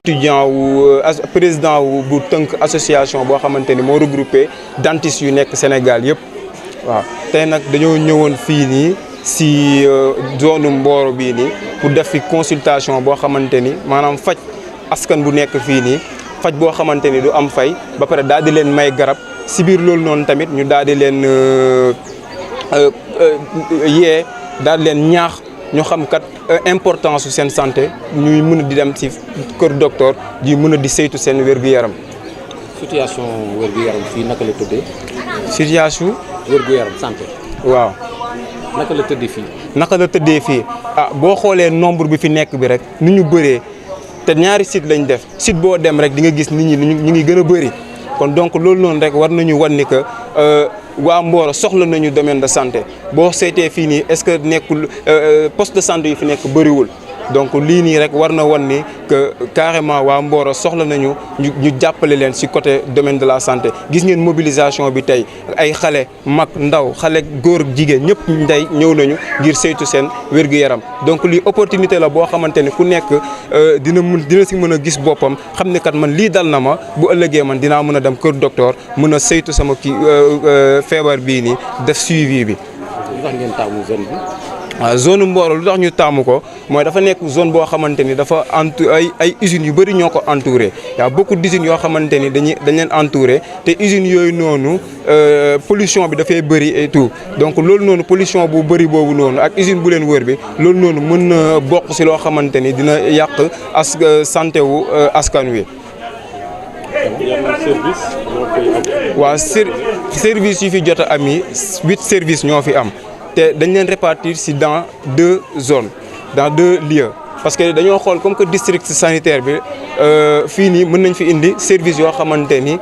étudiant wu président wu bu tënk association boo xamante ni moo regroupé dentistes yu nekk Sénégal yëpp waaw tey nag dañoo ñëwoon fii nii si zone Mboro bii nii pour def fi consultation boo xamante ni maanaam faj askan bu nekk fii nii faj boo xamante ni du am fay ba pare daal di leen may garab si biir loolu noonu tamit ñu daal di leen yee daal di leen ñaax ñu xam kat importance su seen santé ñuy mën a di dem ci kër docteur di mën a di saytu seen wér-gu-yaram. situation wér-gu-yaram fii naka la tëddee. situation. wér-gu-yaram santé. waaw. naka la tëddee fii. naka la tëddee fii boo xoolee nombre bi fi nekk bi rek ni ñu bëree te ñaari site lañ def site boo dem rek di nga gis nit ñi ñu ngi gën a bëri kon donc loolu noonu rek war nañu wan ni que waa Mboro soxla nañu domaine de santé boo seetee fii nii est-ce que nekkul poste de santé yu fi nekk bëriwul donc lii nii rek war na wan ni que carrément waa Mboro soxla nañu ñu jàppale leen ci côté domaine de la santé gis ngeen mobilisation bi tey ay xale mag ndaw xale góor jigéen ñëpp ndey ñëw nañu ngir saytu seen wér-gu-yaram donc lii opportunité la boo xamante ni ku nekk dina ci mën a gis boppam xam ne kat man lii dal na ma bu ëllëgee man dinaa mën a dem kër docteur mën a saytu sama feebar bii nii def suivi bi. lu tax ngeen taamu zone bi. waaw zone Mboro lu tax ñu taamu ko mooy dafa nekk zone boo xamante ni dafa ay usines yu bëri ñoo ko entouré y a beaucoup d'usines yoo xamante ni dañ leen entouré te usines yooyu noonu pollution bi dafay bëri et tout donc loolu noonu pollution bu bëri boobu noonu ak usine bu leen wër bi loolu noonu mën na bokk ci loo xamante ni dina yàq santé wu askan wi. waaw service yu fi jot a am yi 8 services ñoo fi am. te dañ leen répartir ci dans 2 zones dans 2 lieux parce que dañoo xool comme que district sanitaire bi fii nii mën nañ fi indi service yoo xamante ni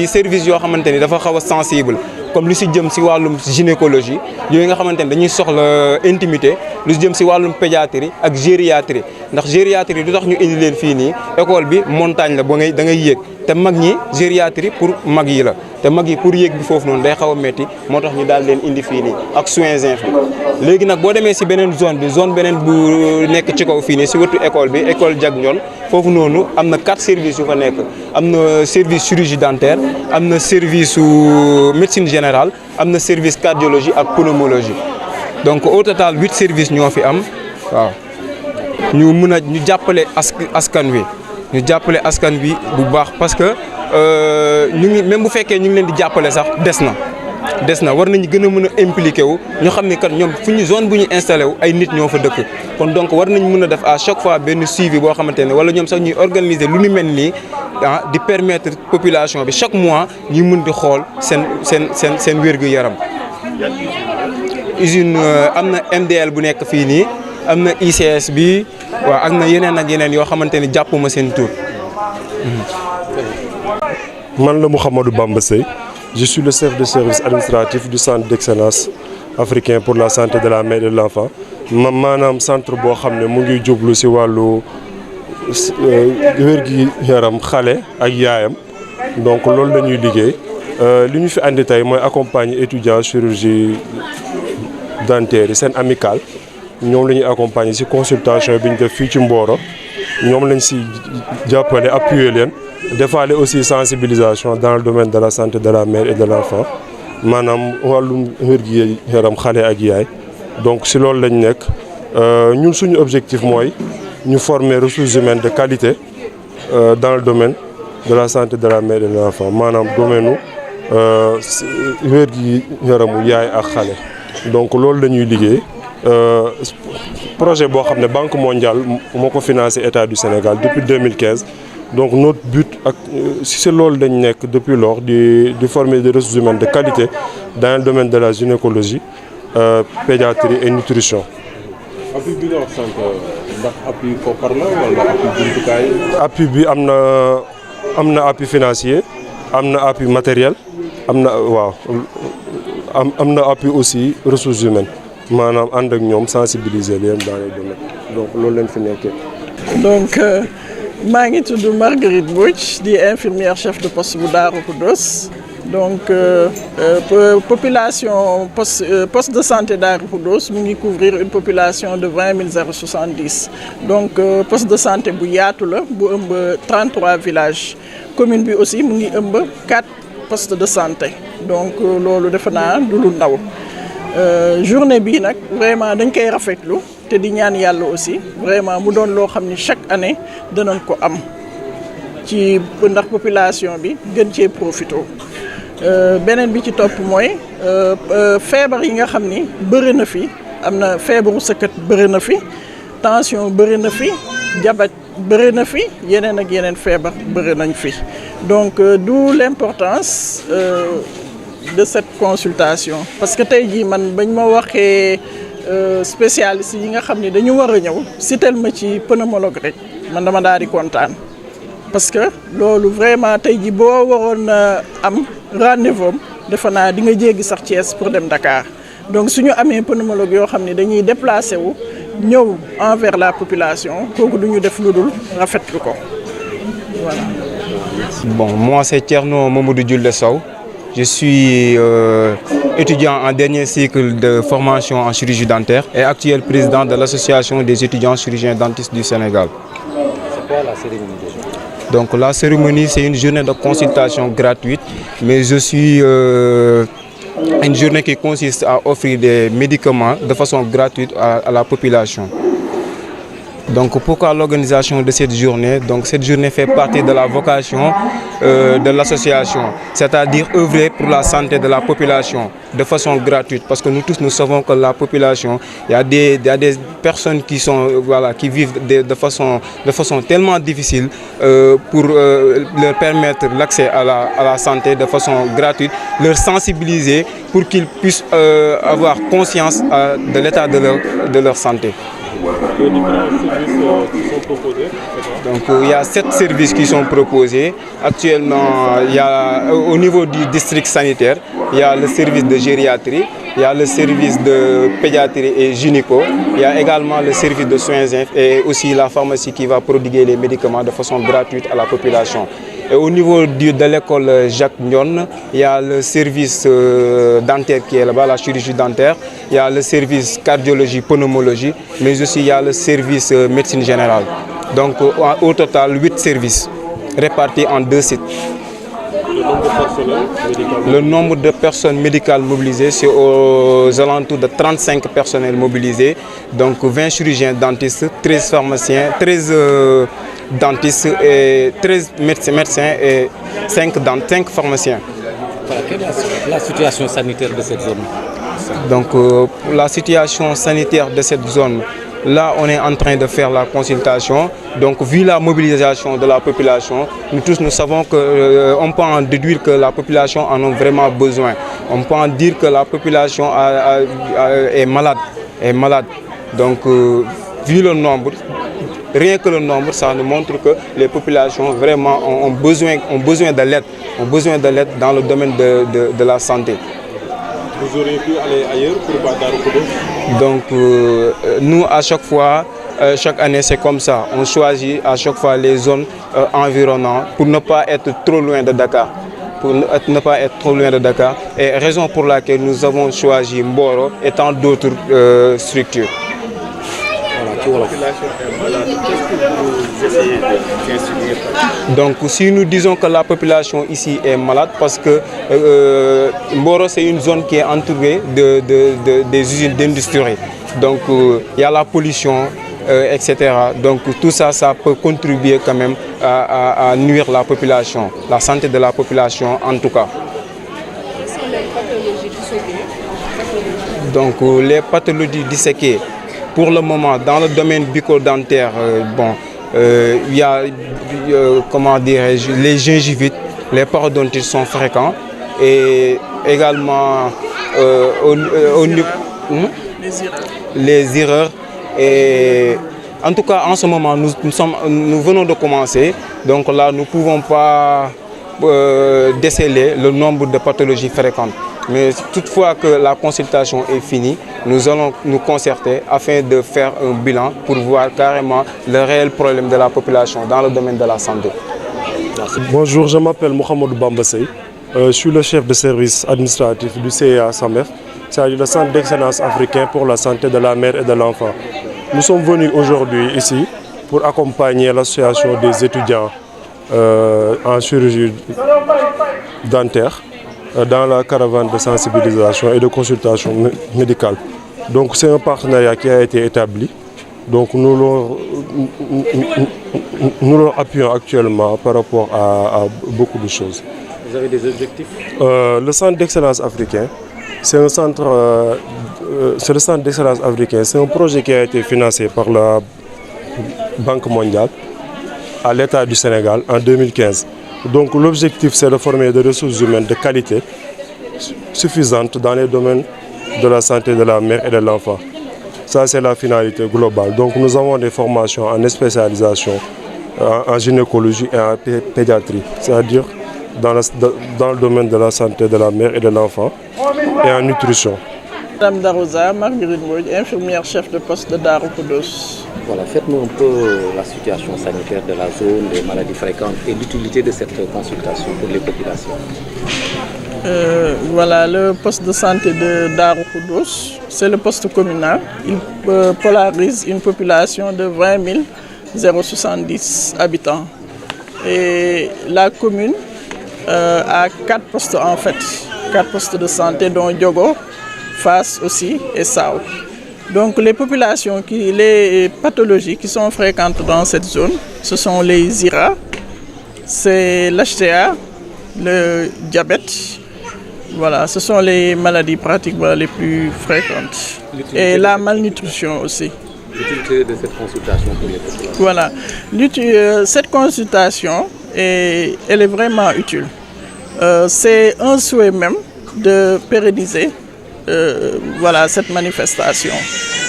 service yoo xamante ni dafa xaw a sensible comme lu ci jëm ci wàllum gynécologie yooyu nga xamante ni dañuy soxla intimité lu ci jëm ci wàllum pédiatrie ak gériatrie ndax gériatrie du tax ñu indi leen fii nii école bi montagne la ba da ngay yéeg te mag ñi gériatrie pour mag yi la te mag yi pour yéeg bi foofu noonu day xaw a métti moo tax ñu daal leen indi fii nii ak soins infirmiers léegi nag boo demee ci beneen zone bi zone beneen bu nekk ci kaw fii nii ci wetu école bi école Jag Ndione foofu noonu am na 4 services yu fa nekk am na service chirurgie dentaire am na service su médecine générale am na service cardiologie ak pneumologie donc au total 8 services ñoo fi am waaw ñu mën a ñu jàppale askan wi. ñu jàppale askan bi bu baax parce que ñu ngi même bu fekkee ñu ngi leen di jàppale sax des na war nañu gën a mën a impliqué wu ñu xam ni kat ñoom fu ñu zone bu ñu installé wu ay nit ñoo fa dëkk kon donc war nañ mën a def à chaque fois benn suivi boo xamante ne wala ñoom sax ñuy organiser lu ni mel nii di permettre population bi chaque mois ñuy mën di xool seen wér-gu-yaram. usine am na MDL bu nekk fii nii am na ICS bi waaw ak na yeneen ak yeneen yoo xamante ni jàppuma seen tur. man la Mouhamadou Bamba Seye je suis le chef de service administratif du centre d'excellence africain pour la santé de la mère et de l'enfant maanaam centre boo xam ne mu ngi jublu ci wàllu wér-gi-yaram xale ak yaayam donc loolu la ñuy liggéey li ñu fi andi tey mooy accompagner étudiants chirurgie dentaire yi seen amicale ñoom la ñuy accompagner ci consultation bi ñu def fii ci Mboro ñoom lañ ci jàppale appuyer leen defaale aussi sensibilisation dans le domaine de la santé de la mère et de l'enfant maanaam wàllum wér-gi-yaram xale ak yaay donc ci loolu lañ nekk ñun suñu objectif mooy ñu former ressources humaines de qualité dans le domaine de la santé de la mère et de l'enfant maanaam domaine wér-gi-yaramu yaay ak xale donc loolu la ñuy liggéey projet boo xam ne Banque mondiale moo ko financé État du Sénégal depuis 2015 donc notre but ak si loolu dañ nekk depuis lors di former des ressources humaines de qualité dans le domaine de la gynécologie pédiatrie et nutrition. appui bi nga wax sànq ndax appui koppar la wala appui jumtukaay. appui bi am na appui financier am na appui matériel am na waaw am na appui aussi ressources humaines maanaam ànd ak ñoom sensibiliser leen dans les domaines donc loolu leen fi nekkee. donc maa ngi tudd Marguerite Mbodj di infirmière chef de poste bu Darou Khoudoss Donc population poste de santé Darou Khoudoss mu ngi couvrir une population de 20 070. Donc poste de santé bu yaatu la bu ëmb 33 villages. Commune bi aussi mu ngi ëmb 4 postes de santé. Donc loolu defe naa du lu ndaw. Journée bii nag vraiment dañ koy rafetlu te di ñaan yàlla aussi vraiment mu doon loo xam ni chaque année danañ ko am ci ndax population bi gën cee profité. Beneen bi ci topp mooy feebar yi nga xam ni bëri na fi am na feebaru sëkkat bëri na fi tension bëri na fi diabète bëri na fi yeneen ak yeneen feebar bëri nañ fi donc d'où l'importance de cette consultation parce que tey jii man bañ ma waxee spécialiste yi nga xam ni dañu war a ñëw sitel ma ci pneumologue rek man dama daal di kontaan parce que loolu vraiment tey jii boo waroon am rendez-vous defe naa di nga jéggi sax Thiès pour dem Dakar donc suñu amee pneumologue yoo xam ne dañuy déplacé wu ñëw envers la population kooku du ñu def lu dul rafetlu ko voilà. Bon, moi c'est Thierno Mamadou Diouldé Sow. Je suis étudiant en dernier cycle de formation en chirurgie dentaire et actuel président de l'association des étudiants chirurgiens dentistes du Sénégal. C'est quoi la cérémonie déjà? Donc la cérémonie, c'est une journée de consultation gratuite, mais je suis une journée qui consiste à offrir des médicaments de façon gratuite à la population. Donc pourquoi l'organisation de cette journée? Donc cette journée fait partie de la vocation de l'association, c'est-à-dire œuvrer pour la santé de la population de façon gratuite, parce que nous tous nous savons que la population, il y a des personnes qui sont qui vivent de façon tellement difficile pour leur permettre l'accès à la santé de façon gratuite, leur sensibiliser pour qu'ils puissent avoir conscience de l'état de leur santé. Les différents services qui sont proposés. Donc il y a 7 services qui sont proposés. Actuellement, il y a, au niveau du district sanitaire, il y a le service de gériatrie, il y a le service de pédiatrie et gynéco, il y a également le service de soins et aussi la pharmacie qui va prodiguer les médicaments de façon gratuite à la population. Et au niveau de l'école Jacques Ndion, il y a le service dentaire qui est là-bas, la chirurgie dentaire. Il y a le service cardiologie, pneumologie, mais aussi il y a le service médecine générale. Donc au total, 8 services répartis en 2 sites. Le nombre de personnes médicales mobilisées, c'est aux alentours de 35 personnels mobilisés. Donc 20 chirurgiens dentistes, 13 pharmaciens, 13 dentistes et 13 médecins et 5 pharmaciens. Voilà, quelle est la situation sanitaire de cette zone? Donc la situation sanitaire de cette zone, là on est en train de faire la consultation. Donc vu la mobilisation de la population, nous tous nous savons qu'on peut en déduire que la population en a vraiment besoin. On peut en dire que la population est malade. Donc vu le nombre, rien que le nombre, ça nous montre que les populations vraiment ont besoin de l'aide dans le domaine de la santé. Vous auriez pu aller ailleurs pour Darou Khoudoss? Donc nous à chaque fois, chaque année c'est comme ça. On choisit à chaque fois les zones environnantes pour ne pas être trop loin de Dakar. Et raison pour laquelle nous avons choisi Mboro et tant d'autres structures. Donc si nous disons que la population ici est malade, parce que Mboro c'est une zone qui est entourée des usines d'industrie. Donc il y a la pollution, etc. Donc tout ça, ça peut contribuer quand même à nuire la population, la santé de la population en tout cas. Quelles sont les pathologies disséquées? Donc les pathologies disséquées, pour le moment, dans le domaine bucco-dentaire, il y a, comment dirais-je, les gingivites, les parodontites sont fréquents et également les erreurs. Et en tout cas, en ce moment, nous venons de commencer, donc là, nous ne pouvons pas déceler le nombre de pathologies fréquentes. Mais toutefois que la consultation est finie, nous allons nous concerter afin de faire un bilan pour voir carrément le réel problème de la population dans le domaine de la santé. Bonjour, je m'appelle Mohamed Bamba Sey. Je suis le chef de service administratif du CEA SAMEF, c'est-à-dire le Centre d'excellence africain pour la santé de la mère et de l'enfant. Nous sommes venus aujourd'hui ici pour accompagner l'association des étudiants en chirurgie dentaire dans la caravane de sensibilisation et de consultation médicale. Donc c'est un partenariat qui a été établi. Donc nous leur appuyons actuellement par rapport à beaucoup de choses. Vous avez des objectifs? Le Centre d'excellence africain, c'est un centre, c'est le Centre d'excellence africain, c'est un projet qui a été financé par la Banque mondiale à l'État du Sénégal en 2015. Donc l'objectif, c'est de former des ressources humaines de qualité suffisantes dans les domaines de la santé de la mère et de l'enfant. Ça, c'est la finalité globale. Donc nous avons des formations en spécialisation en gynécologie et en pédiatrie, c'est-à-dire dans le domaine de la santé de la mère et de l'enfant et en nutrition. Madame Darosa Marguerite Mbodj, infirmière chef de poste de Darou Khoudoss. Voilà, faites-nous un peu la situation sanitaire de la zone, des maladies fréquentes et l'utilité de cette consultation pour les populations. Voilà, le poste de santé de Darou Khoudoss, c'est le poste communal. Il polarise une population de 20 070 habitants. Et la commune a 4 postes en fait, 4 postes de santé dont Diogo, Fass aussi et Sao. Donc les populations, les pathologies qui sont fréquentes dans cette zone, ce sont les IRA, c'est l'HTA, le diabète. Voilà, ce sont les maladies pratiquement les plus fréquentes. Et la malnutrition aussi. L'utilité de cette consultation pour les populations. Voilà, cette consultation, elle est vraiment utile. C'est un souhait même de pérenniser voilà, cette manifestation.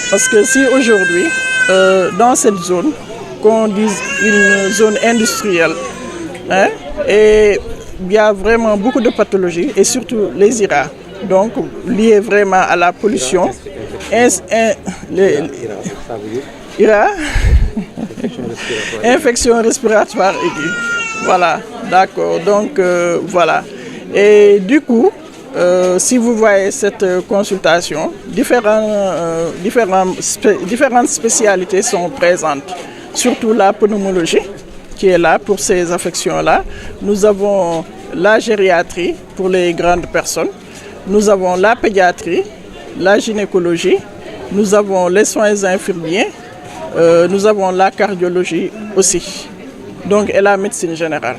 Parce que si aujourd'hui, dans cette zone, qu'on dise une zone industrielle, hein, et il y a vraiment beaucoup de pathologies, et surtout les IRA, donc liées vraiment à la pollution. IRA, infection respiratoire aiguë. Voilà, d'accord. Donc voilà. Et du coup, si vous voyez cette consultation, différentes spécialités sont présentes, surtout la pneumologie qui est là pour ces affections-là. Nous avons la gériatrie pour les grandes personnes, nous avons la pédiatrie, la gynécologie, nous avons les soins infirmiers, nous avons la cardiologie aussi, donc et la médecine générale.